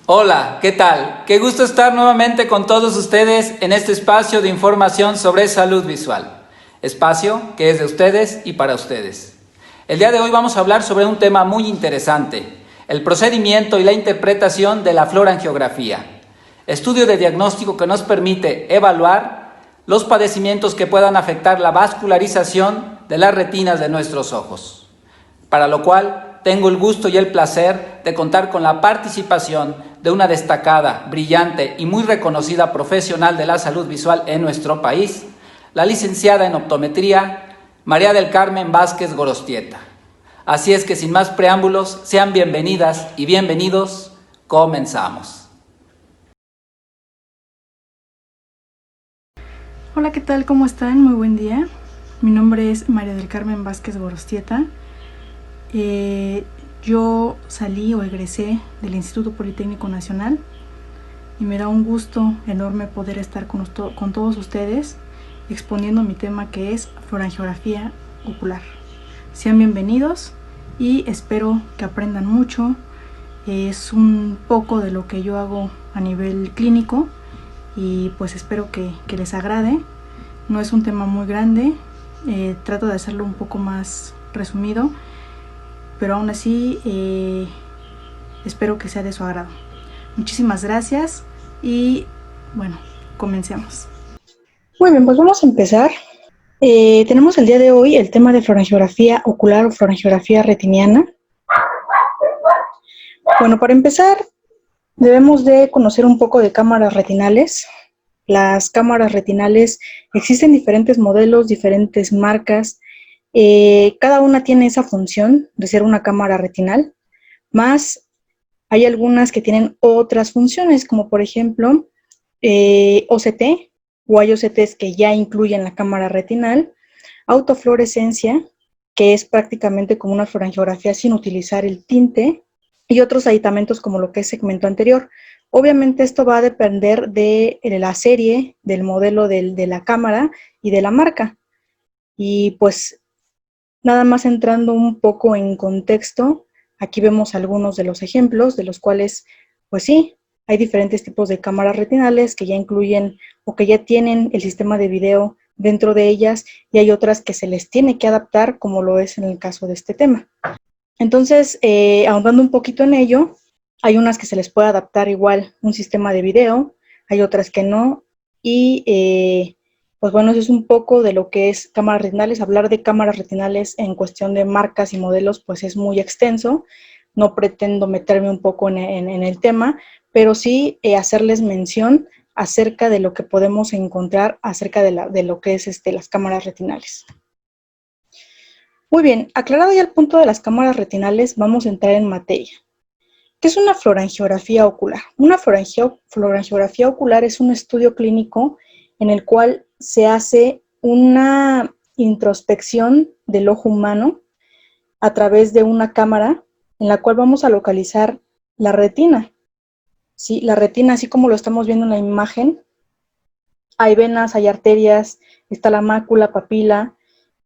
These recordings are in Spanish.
Hola, ¿qué tal? Qué gusto estar nuevamente con todos ustedes en este espacio de información sobre salud visual. Espacio que es de ustedes y para ustedes. El día de hoy vamos a hablar sobre un tema muy interesante, el procedimiento y la interpretación de la fluorangiografía. Estudio de diagnóstico que nos permite evaluar los padecimientos que puedan afectar la vascularización de las retinas de nuestros ojos. Para lo cual tengo el gusto y el placer de contar con la participación de una destacada, brillante y muy reconocida profesional de la salud visual en nuestro país, la licenciada en optometría María del Carmen Vázquez Gorostieta. Así es que sin más preámbulos, sean bienvenidas y bienvenidos, comenzamos. Hola, ¿qué tal? ¿Cómo están? Muy buen día. Mi nombre es María del Carmen Vázquez Gorostieta. Yo salí o egresé del Instituto Politécnico Nacional y me da un gusto enorme poder estar con todos ustedes exponiendo mi tema, que es fluorangiografía ocular. Sean bienvenidos y espero que aprendan mucho. Es un poco de lo que yo hago a nivel clínico y pues espero que les agrade. No es un tema muy grande, trato de hacerlo un poco más resumido, pero aún así espero que sea de su agrado. Muchísimas gracias y bueno, comencemos. Muy bien, pues vamos a empezar. Tenemos el día de hoy el tema de fluorangiografía ocular o fluorangiografía retiniana. Bueno, para empezar debemos de conocer un poco de cámaras retinales. Las cámaras retinales, existen diferentes modelos, diferentes marcas. Cada una tiene esa función de ser una cámara retinal, más hay algunas que tienen otras funciones, como por ejemplo OCT, o hay OCTs que ya incluyen la cámara retinal, autofluorescencia, que es prácticamente como una fluorangiografía sin utilizar el tinte, y otros aditamentos como lo que es segmento anterior. Obviamente esto va a depender de la serie, del modelo de la cámara y de la marca. Y pues nada más entrando un poco en contexto, aquí vemos algunos de los ejemplos de los cuales, pues sí, hay diferentes tipos de cámaras retinales que ya incluyen o que ya tienen el sistema de video dentro de ellas, y hay otras que se les tiene que adaptar, como lo es en el caso de este tema. Entonces, ahondando un poquito en ello, hay unas que se les puede adaptar igual un sistema de video, hay otras que no, y pues bueno, eso es un poco de lo que es cámaras retinales. Hablar de cámaras retinales en cuestión de marcas y modelos pues es muy extenso, no pretendo meterme un poco en el tema, pero sí hacerles mención acerca de lo que podemos encontrar acerca de lo que es las cámaras retinales. Muy bien, aclarado ya el punto de las cámaras retinales, vamos a entrar en materia. ¿Qué es una fluorangiografía ocular? Una fluorangiografía ocular es un estudio clínico en el cual se hace una introspección del ojo humano a través de una cámara en la cual vamos a localizar la retina. ¿Sí? La retina, así como lo estamos viendo en la imagen, hay venas, hay arterias, está la mácula, papila,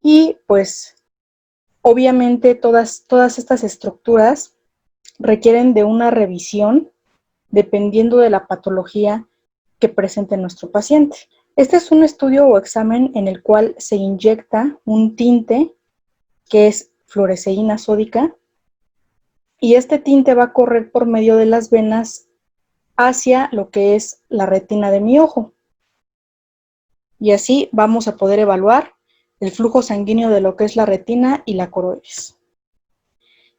y pues obviamente todas estas estructuras requieren de una revisión dependiendo de la patología que presente nuestro paciente. Este es un estudio o examen en el cual se inyecta un tinte que es fluoresceína sódica, y este tinte va a correr por medio de las venas hacia lo que es la retina de mi ojo. Y así vamos a poder evaluar el flujo sanguíneo de lo que es la retina y la coroides.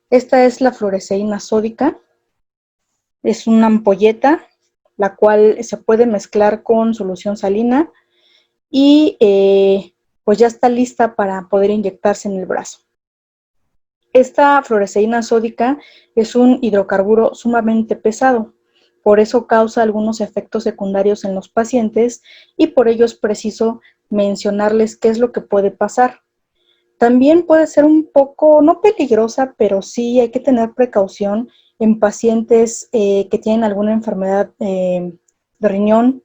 Esta es la fluoresceína sódica. Es una ampolleta, la cual se puede mezclar con solución salina y pues ya está lista para poder inyectarse en el brazo. Esta fluoresceína sódica es un hidrocarburo sumamente pesado, por eso causa algunos efectos secundarios en los pacientes, y por ello es preciso mencionarles qué es lo que puede pasar. También puede ser un poco, no peligrosa, pero sí hay que tener precaución en pacientes que tienen alguna enfermedad de riñón,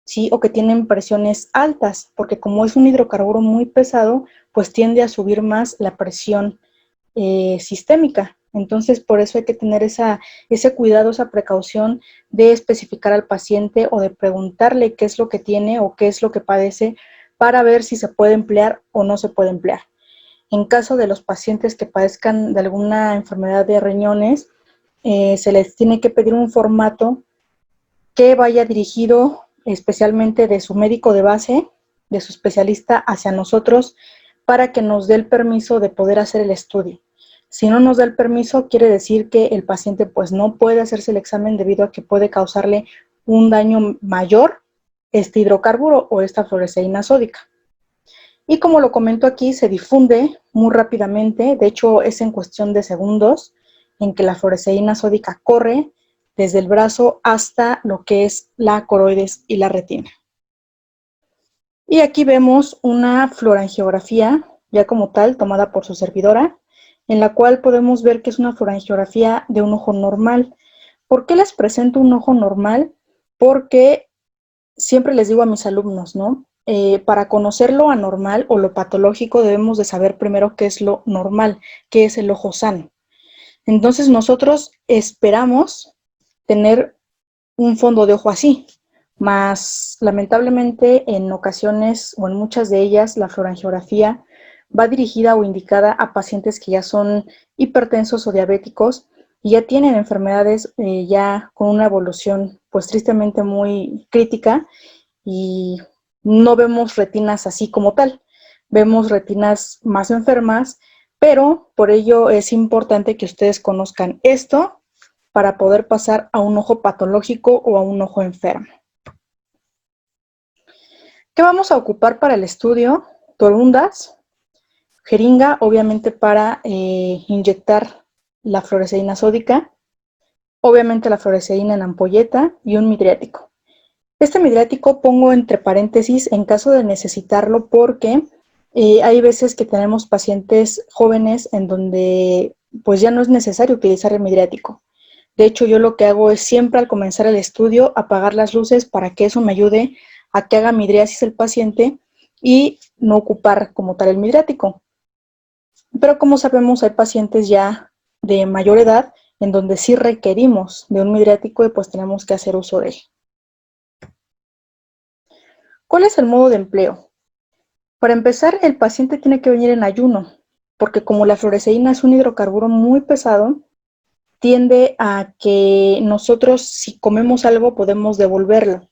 ¿sí? O que tienen presiones altas, porque como es un hidrocarburo muy pesado, pues tiende a subir más la presión sistémica. Entonces, por eso hay que tener ese cuidado, esa precaución de especificar al paciente o de preguntarle qué es lo que tiene o qué es lo que padece para ver si se puede emplear o no se puede emplear. En caso de los pacientes que padezcan de alguna enfermedad de riñones, se les tiene que pedir un formato que vaya dirigido especialmente de su médico de base, de su especialista hacia nosotros, para que nos dé el permiso de poder hacer el estudio. Si no nos da el permiso, quiere decir que el paciente pues no puede hacerse el examen debido a que puede causarle un daño mayor este hidrocarburo o esta fluoresceína sódica. Y como lo comento aquí, se difunde muy rápidamente, de hecho es en cuestión de segundos en que la fluoresceína sódica corre desde el brazo hasta lo que es la coroides y la retina. Y aquí vemos una fluorangiografía, ya como tal, tomada por su servidora, en la cual podemos ver que es una fluorangiografía de un ojo normal. ¿Por qué les presento un ojo normal? Porque siempre les digo a mis alumnos, ¿no? Para conocer lo anormal o lo patológico debemos de saber primero qué es lo normal, qué es el ojo sano. Entonces nosotros esperamos tener un fondo de ojo así, mas lamentablemente en ocasiones o en muchas de ellas la fluorangiografía va dirigida o indicada a pacientes que ya son hipertensos o diabéticos y ya tienen enfermedades ya con una evolución pues tristemente muy crítica y no vemos retinas así como tal, vemos retinas más enfermas, pero por ello es importante que ustedes conozcan esto para poder pasar a un ojo patológico o a un ojo enfermo. ¿Qué vamos a ocupar para el estudio? Torundas, jeringa, obviamente para inyectar la fluoresceína sódica, obviamente la fluoresceína en ampolleta y un midriático. Este midriático pongo entre paréntesis en caso de necesitarlo porque hay veces que tenemos pacientes jóvenes en donde pues ya no es necesario utilizar el midriático. De hecho, yo lo que hago es siempre al comenzar el estudio apagar las luces para que eso me ayude a que haga midriasis el paciente y no ocupar como tal el midriático. Pero como sabemos, hay pacientes ya de mayor edad en donde sí requerimos de un midriático y pues tenemos que hacer uso de él. ¿Cuál es el modo de empleo? Para empezar, el paciente tiene que venir en ayuno, porque como la fluoresceína es un hidrocarburo muy pesado, tiende a que nosotros si comemos algo podemos devolverlo.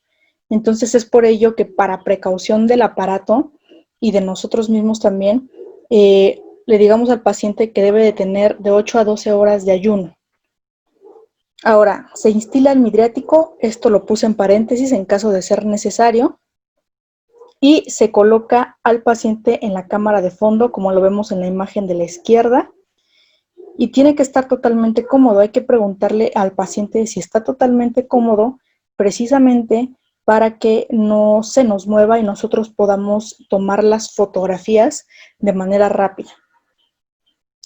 Entonces es por ello que para precaución del aparato y de nosotros mismos también, le digamos al paciente que debe de tener de 8 a 12 horas de ayuno. Ahora, se instila el midriático, esto lo puse en paréntesis en caso de ser necesario, y se coloca al paciente en la cámara de fondo, como lo vemos en la imagen de la izquierda, y tiene que estar totalmente cómodo. Hay que preguntarle al paciente si está totalmente cómodo, precisamente para que no se nos mueva y nosotros podamos tomar las fotografías de manera rápida.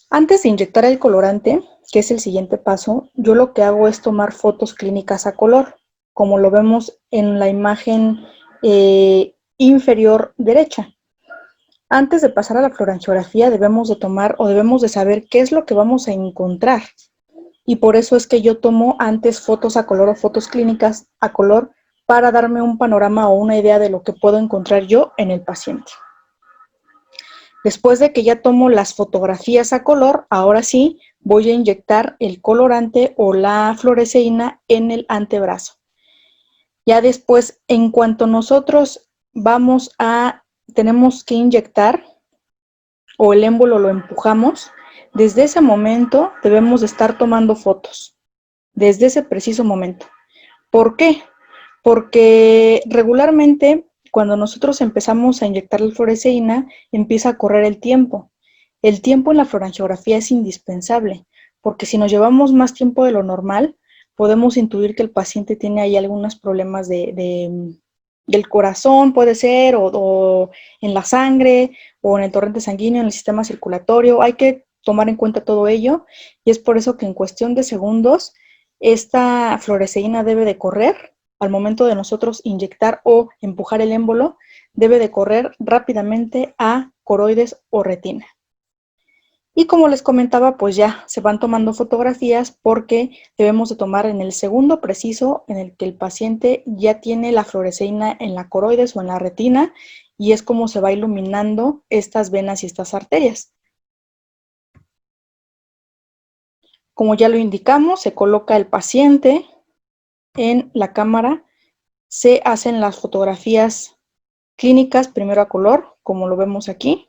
Antes de inyectar el colorante, que es el siguiente paso, yo lo que hago es tomar fotos clínicas a color, como lo vemos en la imagen inferior derecha. Antes de pasar a la fluorangiografía debemos de tomar o debemos de saber qué es lo que vamos a encontrar. Y por eso es que yo tomo antes fotos a color o fotos clínicas a color para darme un panorama o una idea de lo que puedo encontrar yo en el paciente. Después de que ya tomo las fotografías a color, ahora sí voy a inyectar el colorante o la fluoresceína en el antebrazo. Ya después, en cuanto nosotros tenemos que inyectar o el émbolo lo empujamos, desde ese momento debemos de estar tomando fotos, desde ese preciso momento. ¿Por qué? Porque regularmente cuando nosotros empezamos a inyectar la fluoresceína, empieza a correr el tiempo. El tiempo en la fluorangiografía es indispensable, porque si nos llevamos más tiempo de lo normal, podemos intuir que el paciente tiene ahí algunos problemas del corazón, puede ser, o en la sangre, o en el torrente sanguíneo, en el sistema circulatorio. Hay que tomar en cuenta todo ello, y es por eso que en cuestión de segundos, esta fluoresceína debe de correr al momento de nosotros inyectar o empujar el émbolo, debe de correr rápidamente a coroides o retina. Y como les comentaba, pues ya se van tomando fotografías porque debemos de tomar en el segundo preciso en el que el paciente ya tiene la fluoresceína en la coroides o en la retina, y es como se va iluminando estas venas y estas arterias. Como ya lo indicamos, se coloca el paciente en la cámara, se hacen las fotografías clínicas primero a color, como lo vemos aquí.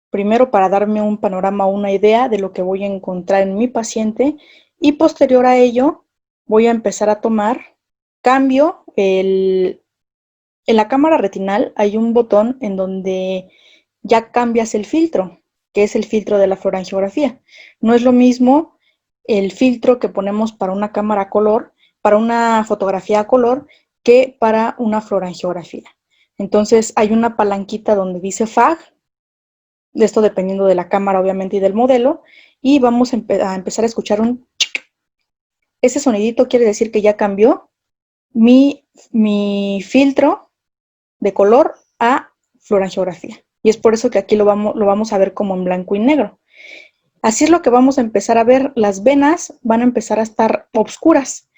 Primero para darme un panorama, una idea de lo que voy a encontrar en mi paciente, y posterior a ello voy a empezar a tomar, cambio en la cámara retinal hay un botón en donde ya cambias el filtro, que es el filtro de la fluorangiografía. No es lo mismo el filtro que ponemos para una cámara a color, para una fotografía a color, que para una fluorangiografía. Entonces hay una palanquita donde dice FAG, de esto dependiendo de la cámara obviamente y del modelo, y vamos a empezar a escuchar un chic. Ese sonidito quiere decir que ya cambió mi filtro de color a fluorangiografía, y es por eso que aquí lo vamos a ver como en blanco y negro. Así es lo que vamos a empezar a ver. Las venas van a empezar a estar oscuras.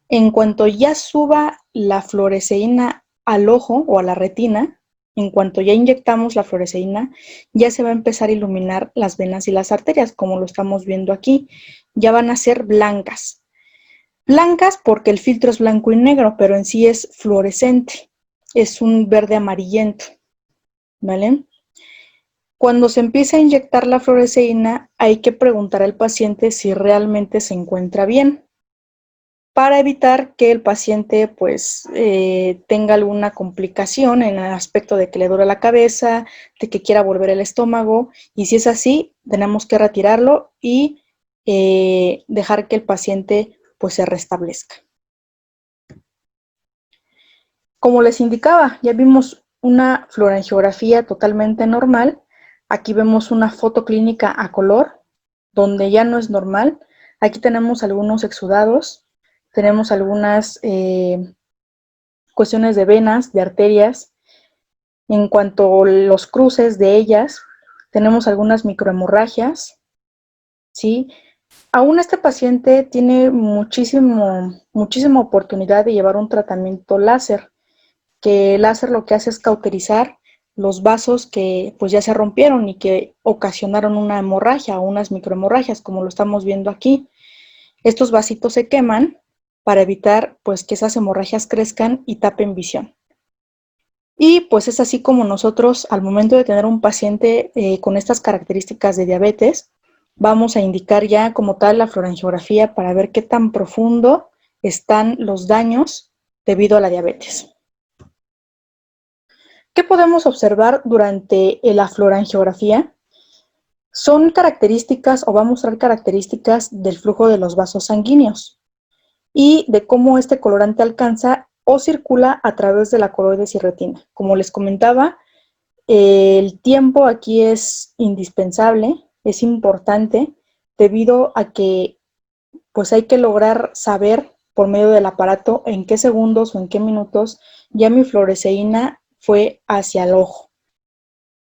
En cuanto ya suba la fluoresceína al ojo o a la retina, en cuanto ya inyectamos la fluoresceína, ya se va a empezar a iluminar las venas y las arterias, como lo estamos viendo aquí. Ya van a ser blancas. Blancas porque el filtro es blanco y negro, pero en sí es fluorescente. Es un verde amarillento, ¿vale? Cuando se empieza a inyectar la fluoresceína, hay que preguntar al paciente si realmente se encuentra bien, para evitar que el paciente pues tenga alguna complicación en el aspecto de que le duele la cabeza, de que quiera volver el estómago, y si es así, tenemos que retirarlo y dejar que el paciente pues se restablezca. Como les indicaba, ya vimos una fluorangiografía totalmente normal. Aquí vemos una foto clínica a color, donde ya no es normal. Aquí tenemos algunos exudados, tenemos algunas cuestiones de venas, de arterias. En cuanto a los cruces de ellas, tenemos algunas microhemorragias, ¿sí? Aún este paciente tiene muchísima oportunidad de llevar un tratamiento láser, que el láser lo que hace es cauterizar los vasos que pues ya se rompieron y que ocasionaron una hemorragia o unas microhemorragias, como lo estamos viendo aquí. Estos vasitos se queman para evitar pues que esas hemorragias crezcan y tapen visión. Y pues es así como nosotros, al momento de tener un paciente con estas características de diabetes, vamos a indicar ya como tal la fluorangiografía para ver qué tan profundo están los daños debido a la diabetes. ¿Qué podemos observar durante la fluorangiografía? Son características o va a mostrar características del flujo de los vasos sanguíneos y de cómo este colorante alcanza o circula a través de la coroides y retina. Como les comentaba, el tiempo aquí es indispensable, es importante, debido a que pues hay que lograr saber por medio del aparato en qué segundos o en qué minutos ya mi fluoresceína fue hacia el ojo.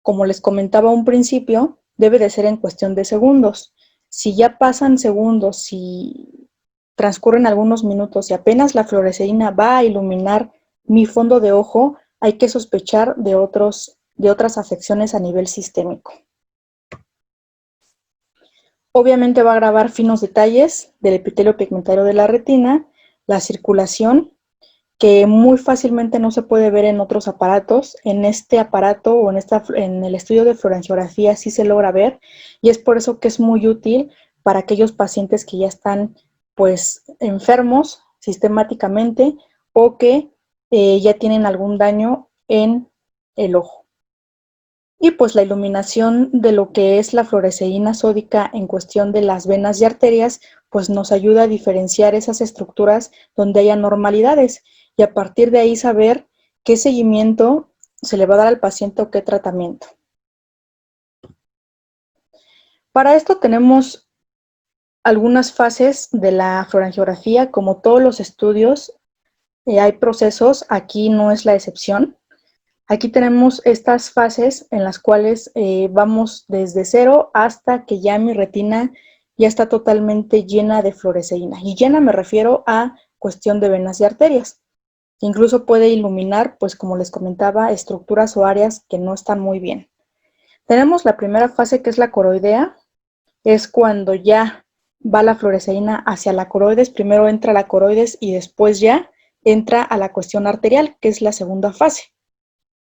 Como les comentaba a un principio, debe de ser en cuestión de segundos. Si ya pasan segundos, si transcurren algunos minutos y apenas la fluoresceína va a iluminar mi fondo de ojo, hay que sospechar de otras afecciones a nivel sistémico. Obviamente va a grabar finos detalles del epitelio pigmentario de la retina, la circulación, que muy fácilmente no se puede ver en otros aparatos. En este aparato o en el estudio de fluorangiografía sí se logra ver, y es por eso que es muy útil para aquellos pacientes que ya están pues enfermos sistemáticamente o que ya tienen algún daño en el ojo. Y pues la iluminación de lo que es la fluoresceína sódica en cuestión de las venas y arterias, pues nos ayuda a diferenciar esas estructuras donde hay anormalidades, y a partir de ahí saber qué seguimiento se le va a dar al paciente o qué tratamiento. Para esto tenemos algunas fases de la fluorangiografía. Como todos los estudios, hay procesos, aquí no es la excepción. Aquí tenemos estas fases en las cuales vamos desde cero hasta que ya mi retina ya está totalmente llena de fluoresceína. Y llena me refiero a cuestión de venas y arterias. Incluso puede iluminar, pues como les comentaba, estructuras o áreas que no están muy bien. Tenemos la primera fase, que es la coroidea. Es cuando ya va la fluoresceína hacia la coroides. Primero entra la coroides y después ya entra a la cuestión arterial, que es la segunda fase.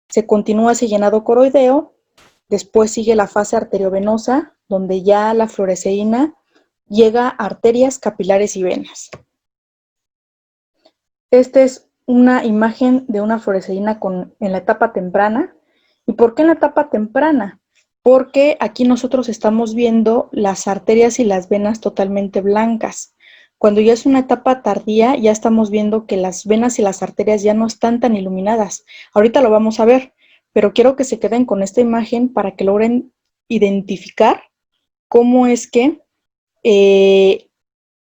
Se continúa ese llenado coroideo, después sigue la fase arteriovenosa, donde ya la fluoresceína llega a arterias, capilares y venas. Esta es una imagen de una fluoresceína en la etapa temprana. ¿Y por qué en la etapa temprana? Porque aquí nosotros estamos viendo las arterias y las venas totalmente blancas. Cuando ya es una etapa tardía, ya estamos viendo que las venas y las arterias ya no están tan iluminadas. Ahorita lo vamos a ver, pero quiero que se queden con esta imagen para que logren identificar cómo es que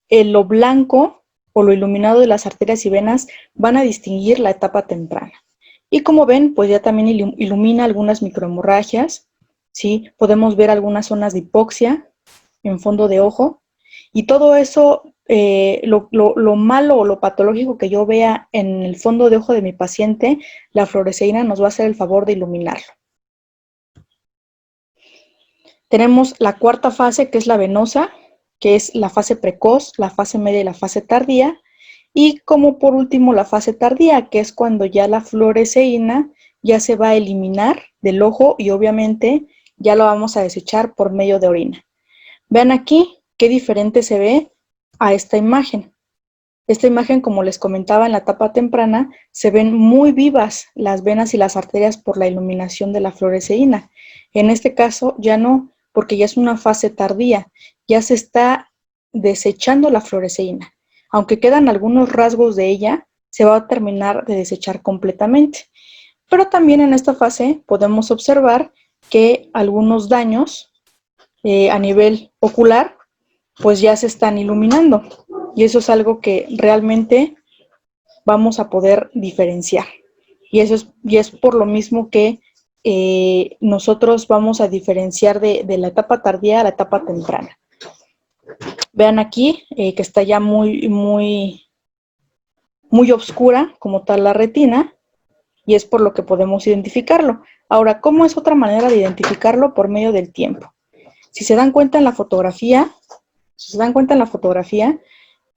lo blanco o lo iluminado de las arterias y venas van a distinguir la etapa temprana. Y como ven, pues ya también ilumina algunas microhemorragias, ¿sí? Podemos ver algunas zonas de hipoxia en fondo de ojo, y todo eso, lo malo o lo patológico que yo vea en el fondo de ojo de mi paciente, la fluoresceína nos va a hacer el favor de iluminarlo. Tenemos la cuarta fase, que es la venosa, que es la fase precoz, la fase media y la fase tardía. Y como por último la fase tardía, que es cuando ya la fluoresceína ya se va a eliminar del ojo y obviamente ya lo vamos a desechar por medio de orina. Vean aquí qué diferente se ve a esta imagen. Esta imagen, como les comentaba, en la etapa temprana se ven muy vivas las venas y las arterias por la iluminación de la fluoresceína. En este caso ya no, porque ya es una fase tardía, ya se está desechando la fluoresceína. Aunque quedan algunos rasgos de ella, se va a terminar de desechar completamente. Pero también en esta fase podemos observar que algunos daños a nivel ocular pues ya se están iluminando. Y eso es algo que realmente vamos a poder diferenciar. Y es por lo mismo que nosotros vamos a diferenciar de la etapa tardía a la etapa temprana. Vean aquí que está ya muy oscura como tal la retina, y es por lo que podemos identificarlo. Ahora, ¿cómo es otra manera de identificarlo? Por medio del tiempo. Si se dan cuenta en la fotografía,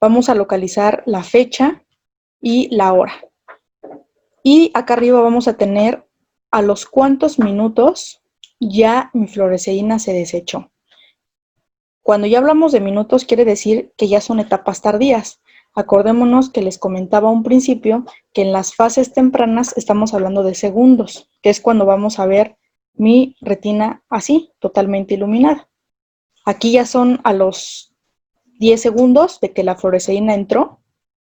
vamos a localizar la fecha y la hora. Y acá arriba vamos a tener a los cuántos minutos ya mi fluoresceína se desechó. Cuando ya hablamos de minutos, quiere decir que ya son etapas tardías. Acordémonos que les comentaba a un principio que en las fases tempranas estamos hablando de segundos, que es cuando vamos a ver mi retina así, totalmente iluminada. Aquí ya son a los 10 segundos de que la fluoresceína entró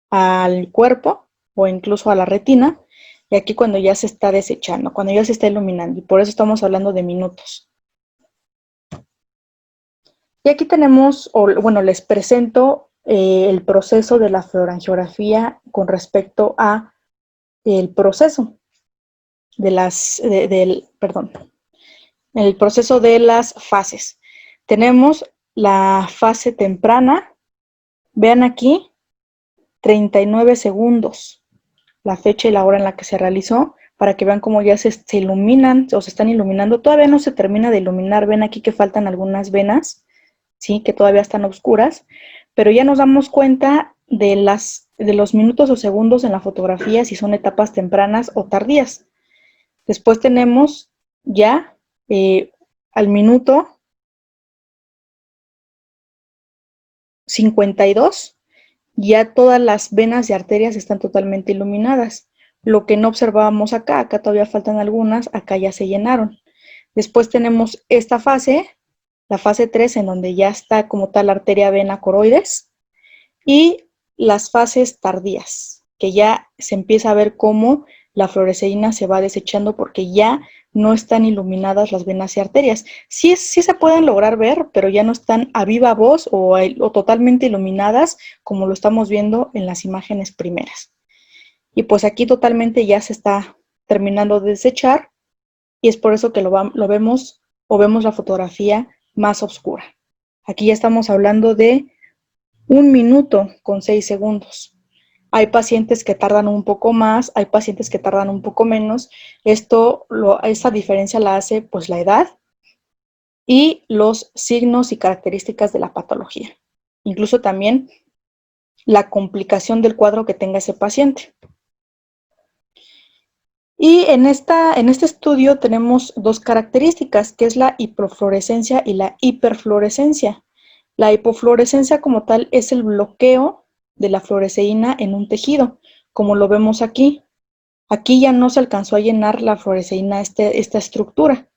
al cuerpo o incluso a la retina, y aquí cuando ya se está desechando, cuando ya se está iluminando, y por eso estamos hablando de minutos. Y aquí tenemos, bueno, les presento el proceso de la fluorangiografía con respecto a el proceso el proceso de las fases. Tenemos la fase temprana, vean aquí, 39 segundos, la fecha y la hora en la que se realizó, para que vean cómo ya se iluminan o se están iluminando. Todavía no se termina de iluminar, ven aquí que faltan algunas venas, ¿sí? Que todavía están oscuras, pero ya nos damos cuenta de los minutos o segundos en la fotografía, si son etapas tempranas o tardías. Después tenemos ya al minuto 52, ya todas las venas y arterias están totalmente iluminadas. Lo que no observábamos acá todavía faltan algunas, acá ya se llenaron. Después tenemos esta fase, la fase 3, en donde ya está como tal la arteria vena coroides, y las fases tardías, que ya se empieza a ver cómo la fluoresceína se va desechando porque ya no están iluminadas las venas y arterias. Sí se pueden lograr ver, pero ya no están a viva voz o totalmente iluminadas como lo estamos viendo en las imágenes primeras. Y pues aquí totalmente ya se está terminando de desechar, y es por eso que lo vemos o vemos la fotografía más oscura. Aquí ya estamos hablando de 1 minuto con 6 segundos. Hay pacientes que tardan un poco más, hay pacientes que tardan un poco menos. Esta diferencia la hace pues la edad y los signos y características de la patología. Incluso también la complicación del cuadro que tenga ese paciente. Y en este estudio tenemos 2 características, que es la hipofluorescencia y la hiperfluorescencia. La hipofluorescencia como tal es el bloqueo de la fluoresceína en un tejido, como lo vemos aquí. Aquí ya no se alcanzó a llenar la fluoresceína esta estructura,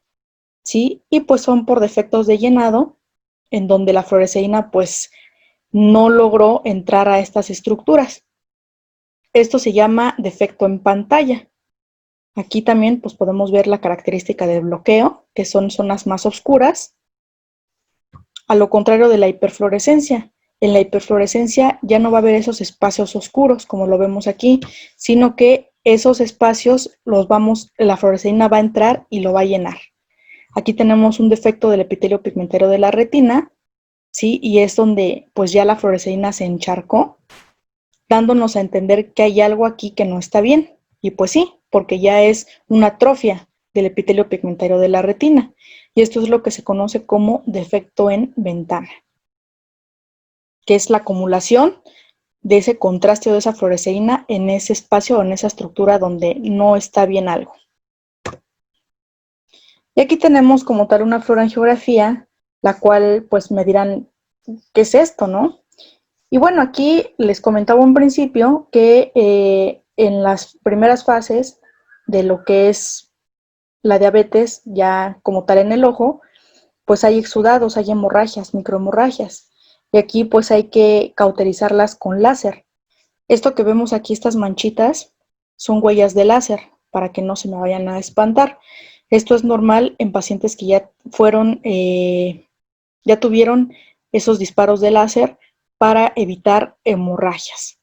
¿sí? Y pues son por defectos de llenado, en donde la fluoresceína pues no logró entrar a estas estructuras. Esto se llama defecto en pantalla. Aquí también pues podemos ver la característica del bloqueo, que son zonas más oscuras, a lo contrario de la hiperfluorescencia. En la hiperfluorescencia ya no va a haber esos espacios oscuros, como lo vemos aquí, sino que esos espacios la fluoresceína va a entrar y lo va a llenar. Aquí tenemos un defecto del epitelio pigmentario de la retina, ¿sí? Y es donde pues ya la fluoresceína se encharcó, dándonos a entender que hay algo aquí que no está bien. Y pues sí, porque ya es una atrofia del epitelio pigmentario de la retina. Y esto es lo que se conoce como defecto en ventana, que es la acumulación de ese contraste o de esa fluoresceína en ese espacio o en esa estructura donde no está bien algo. Y aquí tenemos como tal una fluorangiografía, la cual pues me dirán, ¿qué es esto, no? Y bueno, aquí les comentaba un principio que en las primeras fases de lo que es la diabetes, ya como tal en el ojo, pues hay exudados, hay hemorragias, microhemorragias. Y aquí pues hay que cauterizarlas con láser. Esto que vemos aquí, estas manchitas, son huellas de láser para que no se me vayan a espantar. Esto es normal en pacientes que ya tuvieron esos disparos de láser para evitar hemorragias.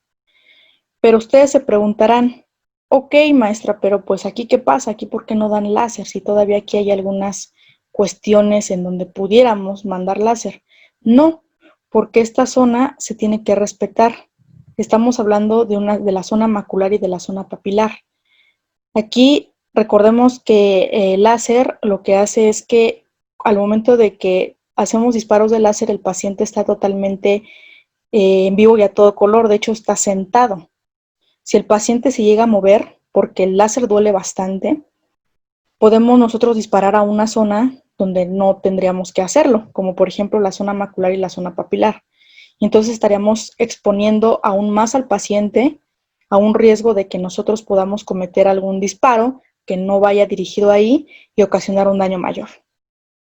Pero ustedes se preguntarán, ok, maestra, pero pues aquí ¿qué pasa? ¿Aquí por qué no dan láser? Si todavía aquí hay algunas cuestiones en donde pudiéramos mandar láser. No, porque esta zona se tiene que respetar. Estamos hablando de la zona macular y de la zona papilar. Aquí recordemos que el láser lo que hace es que al momento de que hacemos disparos de láser, el paciente está totalmente en vivo y a todo color, de hecho está sentado. Si el paciente se llega a mover, porque el láser duele bastante, podemos nosotros disparar a una zona donde no tendríamos que hacerlo, como por ejemplo la zona macular y la zona papilar. Y entonces estaríamos exponiendo aún más al paciente a un riesgo de que nosotros podamos cometer algún disparo que no vaya dirigido ahí y ocasionar un daño mayor.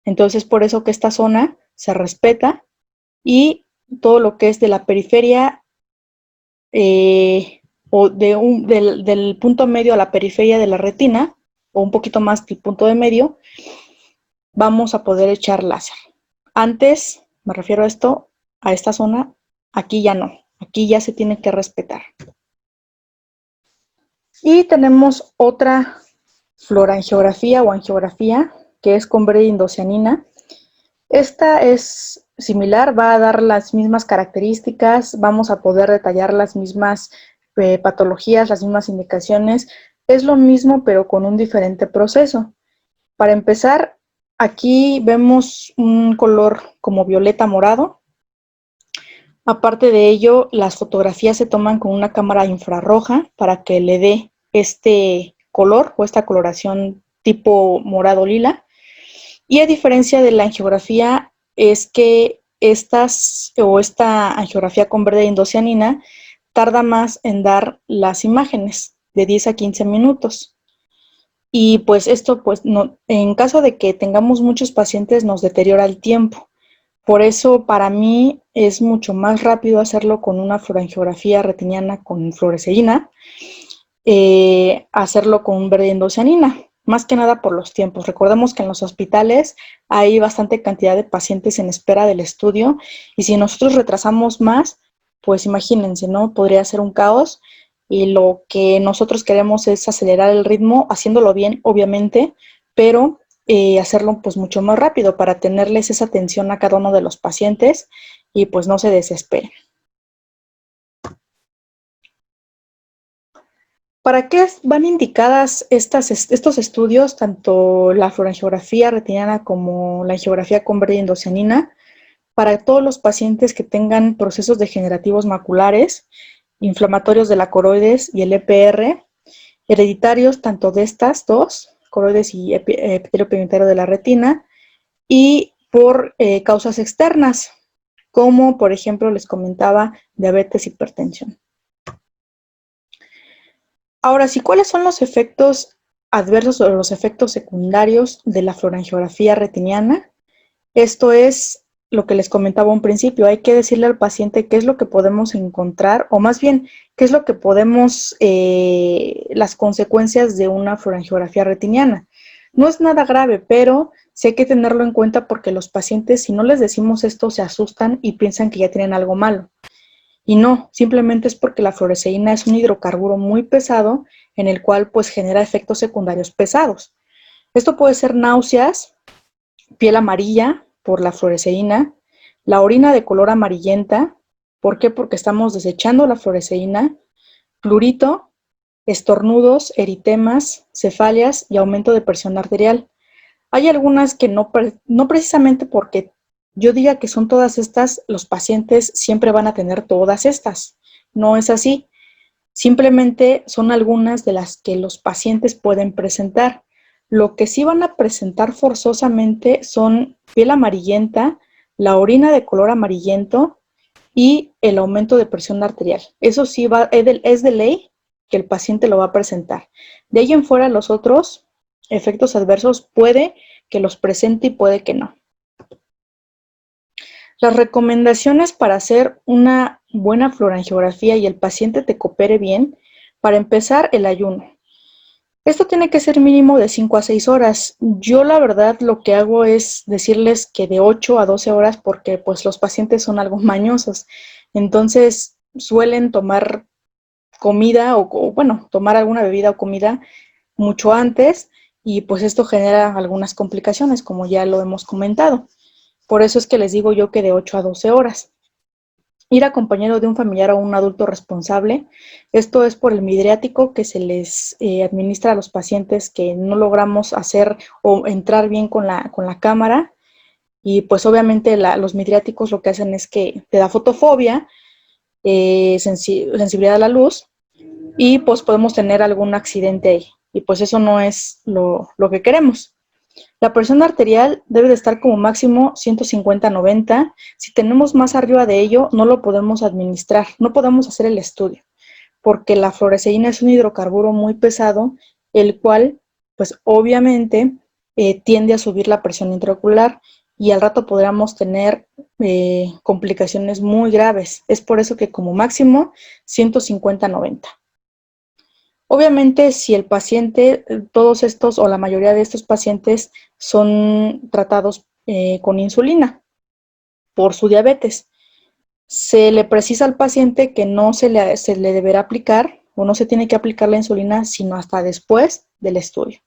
Entonces, por eso que esta zona se respeta y todo lo que es de la periferia o del punto medio a la periferia de la retina, o un poquito más del punto de medio, vamos a poder echar láser. Antes, me refiero a esta zona, aquí ya no, aquí ya se tiene que respetar. Y tenemos otra fluorangiografía o angiografía, que es con bradindocianina. Esta es similar, va a dar las mismas características, vamos a poder detallar las mismas patologías, las mismas indicaciones. Es lo mismo, pero con un diferente proceso. Para empezar, aquí vemos un color como violeta morado. Aparte de ello, las fotografías se toman con una cámara infrarroja para que le dé este color o esta coloración tipo morado lila. Y a diferencia de la angiografía, es que esta angiografía con bradindocianina tarda más en dar las imágenes, de 10 a 15 minutos. Y pues esto, pues no, en caso de que tengamos muchos pacientes, nos deteriora el tiempo. Por eso, para mí, es mucho más rápido hacerlo con una fluorangiografía retiniana con fluoresceína, hacerlo con bradindocianina, más que nada por los tiempos. Recordemos que en los hospitales hay bastante cantidad de pacientes en espera del estudio y si nosotros retrasamos más, pues imagínense, ¿no? Podría ser un caos y lo que nosotros queremos es acelerar el ritmo, haciéndolo bien, obviamente, pero hacerlo pues mucho más rápido para tenerles esa atención a cada uno de los pacientes y pues no se desesperen. ¿Para qué van indicadas estos estudios, tanto la fluorangiografía retiniana como la angiografía con verde indocianina? Para todos los pacientes que tengan procesos degenerativos maculares, inflamatorios de la coroides y el EPR, hereditarios tanto de estas dos, coroides y epitelio pigmentario de la retina, y por causas externas, como por ejemplo les comentaba, diabetes, hipertensión. Ahora sí, ¿cuáles son los efectos adversos o los efectos secundarios de la fluorangiografía retiniana? Esto es lo que les comentaba un principio, hay que decirle al paciente qué es lo que podemos encontrar, o más bien, qué es lo que podemos, las consecuencias de una fluorangiografía retiniana. No es nada grave, pero sí hay que tenerlo en cuenta porque los pacientes, si no les decimos esto, se asustan y piensan que ya tienen algo malo. Y no, simplemente es porque la fluoresceína es un hidrocarburo muy pesado en el cual pues genera efectos secundarios pesados. Esto puede ser náuseas, piel amarilla por la fluoresceína, la orina de color amarillenta. ¿Por qué? Porque estamos desechando la fluoresceína, prurito, estornudos, eritemas, cefalias y aumento de presión arterial. Hay algunas que no precisamente porque yo diga que son todas estas, los pacientes siempre van a tener todas estas. No es así. Simplemente son algunas de las que los pacientes pueden presentar. Lo que sí van a presentar forzosamente son piel amarillenta, la orina de color amarillento y el aumento de presión arterial. Eso sí es de ley que el paciente lo va a presentar. De ahí en fuera los otros efectos adversos puede que los presente y puede que no. Las recomendaciones para hacer una buena fluorangiografía y el paciente te coopere bien, para empezar, el ayuno. Esto tiene que ser mínimo de 5 a 6 horas. Yo la verdad lo que hago es decirles que de 8 a 12 horas porque pues los pacientes son algo mañosos. Entonces suelen tomar comida o bueno, tomar alguna bebida o comida mucho antes y pues esto genera algunas complicaciones como ya lo hemos comentado. Por eso es que les digo yo que de 8 a 12 horas. Ir acompañado de un familiar o un adulto responsable. Esto es por el midriático que se les administra a los pacientes que no logramos hacer o entrar bien con la cámara. Y pues obviamente los midriáticos lo que hacen es que te da fotofobia, sensibilidad a la luz y pues podemos tener algún accidente ahí. Y pues eso no es lo que queremos. La presión arterial debe de estar como máximo 150-90. Si tenemos más arriba de ello, no lo podemos administrar, no podemos hacer el estudio, porque la fluoresceína es un hidrocarburo muy pesado, el cual, pues obviamente, tiende a subir la presión intraocular y al rato podríamos tener complicaciones muy graves. Es por eso que como máximo 150-90. Obviamente, si el paciente, todos estos o la mayoría de estos pacientes son tratados con insulina por su diabetes, se le precisa al paciente que no se le deberá aplicar o no se tiene que aplicar la insulina sino hasta después del estudio.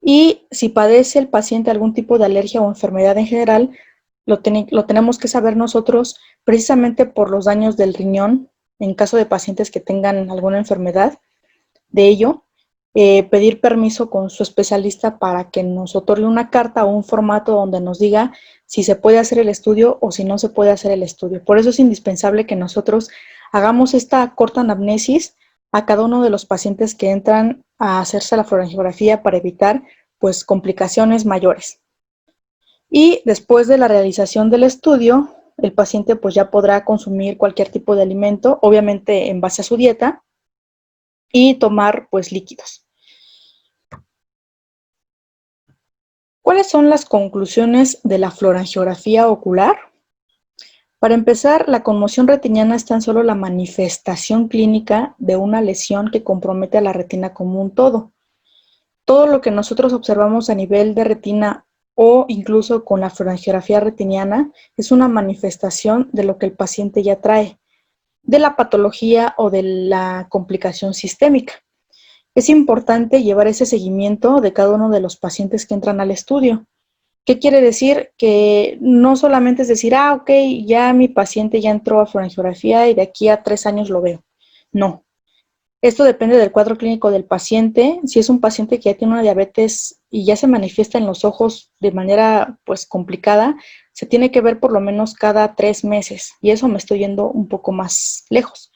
Y si padece el paciente algún tipo de alergia o enfermedad en general, lo tenemos que saber nosotros precisamente por los daños del riñón en caso de pacientes que tengan alguna enfermedad de ello, pedir permiso con su especialista para que nos otorgue una carta o un formato donde nos diga si se puede hacer el estudio o si no se puede hacer el estudio. Por eso es indispensable que nosotros hagamos esta corta anamnesis a cada uno de los pacientes que entran a hacerse la fluorangiografía para evitar pues complicaciones mayores. Y después de la realización del estudio, el paciente pues ya podrá consumir cualquier tipo de alimento, obviamente en base a su dieta, y tomar pues líquidos. ¿Cuáles son las conclusiones de la fluorangiografía ocular? Para empezar, la conmoción retiniana es tan solo la manifestación clínica de una lesión que compromete a la retina como un todo. Todo lo que nosotros observamos a nivel de retina o incluso con la fluorangiografía retiniana es una manifestación de lo que el paciente ya trae. de la patología o de la complicación sistémica. Es importante llevar ese seguimiento de cada uno de los pacientes que entran al estudio. ¿Qué quiere decir? Que no solamente es decir, ok, ya mi paciente ya entró a fluorangiografía y de aquí a 3 años lo veo. No. Esto depende del cuadro clínico del paciente. Si es un paciente que ya tiene una diabetes y ya se manifiesta en los ojos de manera pues complicada, se tiene que ver por lo menos cada 3 meses. Y eso me estoy yendo un poco más lejos.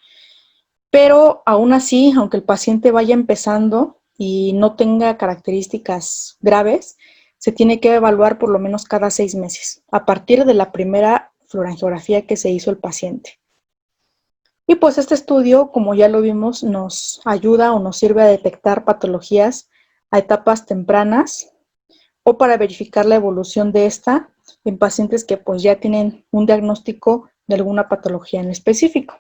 Pero aún así, aunque el paciente vaya empezando y no tenga características graves, se tiene que evaluar por lo menos cada 6 meses, a partir de la primera fluorangiografía que se hizo el paciente. Y pues este estudio, como ya lo vimos, nos ayuda o nos sirve a detectar patologías a etapas tempranas o para verificar la evolución de esta en pacientes que pues ya tienen un diagnóstico de alguna patología en específico.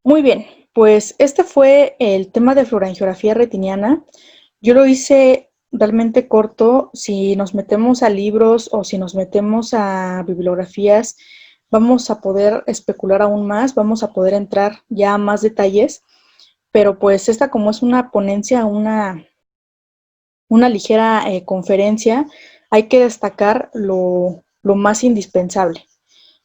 Muy bien, pues este fue el tema de fluorangiografía retiniana. Yo lo hice realmente corto. Si nos metemos a libros o si nos metemos a bibliografías, vamos a poder especular aún más, vamos a poder entrar ya a más detalles, pero pues esta como es una ponencia, una ligera conferencia, hay que destacar lo más indispensable.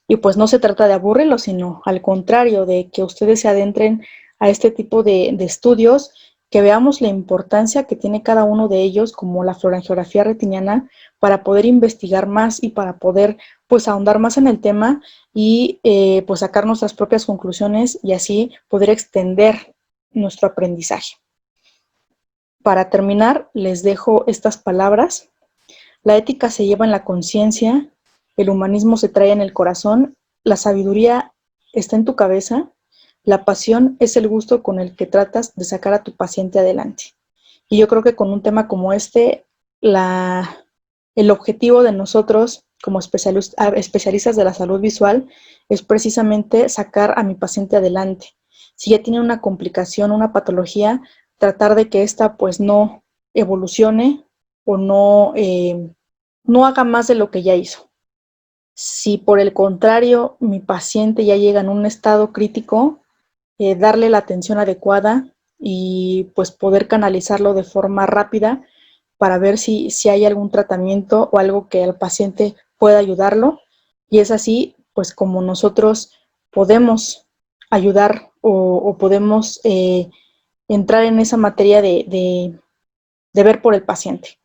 Y pues no se trata de aburrirlos, sino al contrario, de que ustedes se adentren a este tipo de estudios, que veamos la importancia que tiene cada uno de ellos, como la fluorangiografía retiniana, para poder investigar más y para poder pues ahondar más en el tema y pues sacar nuestras propias conclusiones y así poder extender nuestro aprendizaje. Para terminar, les dejo estas palabras. La ética se lleva en la conciencia, el humanismo se trae en el corazón, la sabiduría está en tu cabeza, la pasión es el gusto con el que tratas de sacar a tu paciente adelante. Y yo creo que con un tema como este, el objetivo de nosotros como especialistas de la salud visual es precisamente sacar a mi paciente adelante. Si ya tiene una complicación, una patología, tratar de que ésta pues no evolucione o no haga más de lo que ya hizo. Si por el contrario mi paciente ya llega en un estado crítico, darle la atención adecuada y pues poder canalizarlo de forma rápida para ver si hay algún tratamiento o algo que al paciente pueda ayudarlo. Y es así pues como nosotros podemos ayudar o podemos entrar en esa materia de ver por el paciente.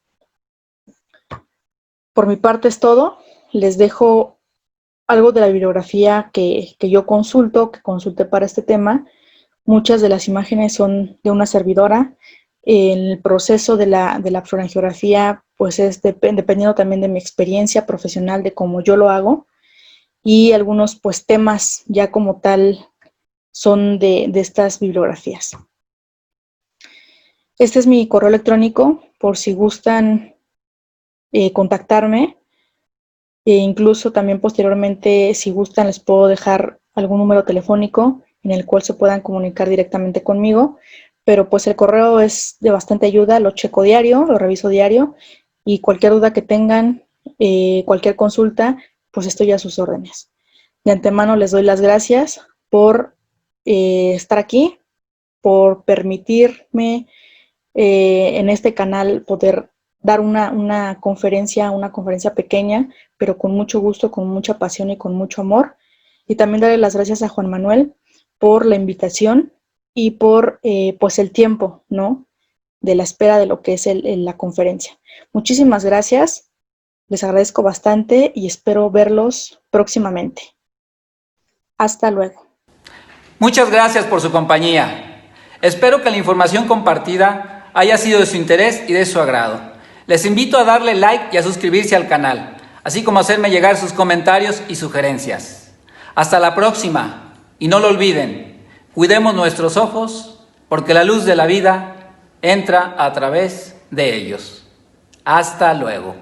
Por mi parte es todo. Les dejo algo de la bibliografía que yo que consulté para este tema. Muchas de las imágenes son de una servidora. El proceso de la fluorangiografía pues es dependiendo también de mi experiencia profesional, de cómo yo lo hago. Y algunos pues temas ya como tal son de estas bibliografías. Este es mi correo electrónico por si gustan contactarme. E incluso también posteriormente, si gustan, les puedo dejar algún número telefónico en el cual se puedan comunicar directamente conmigo, pero pues el correo es de bastante ayuda, lo checo diario, lo reviso diario y cualquier duda que tengan, cualquier consulta, pues estoy a sus órdenes. De antemano les doy las gracias por estar aquí, por permitirme en este canal poder dar una conferencia pequeña, pero con mucho gusto, con mucha pasión y con mucho amor. Y también darle las gracias a Juan Manuel por la invitación y por pues el tiempo, ¿no?, de la espera de lo que es la conferencia. Muchísimas gracias, les agradezco bastante y espero verlos próximamente. Hasta luego. Muchas gracias por su compañía. Espero que la información compartida haya sido de su interés y de su agrado. Les invito a darle like y a suscribirse al canal, así como hacerme llegar sus comentarios y sugerencias. Hasta la próxima, y no lo olviden, cuidemos nuestros ojos, porque la luz de la vida entra a través de ellos. Hasta luego.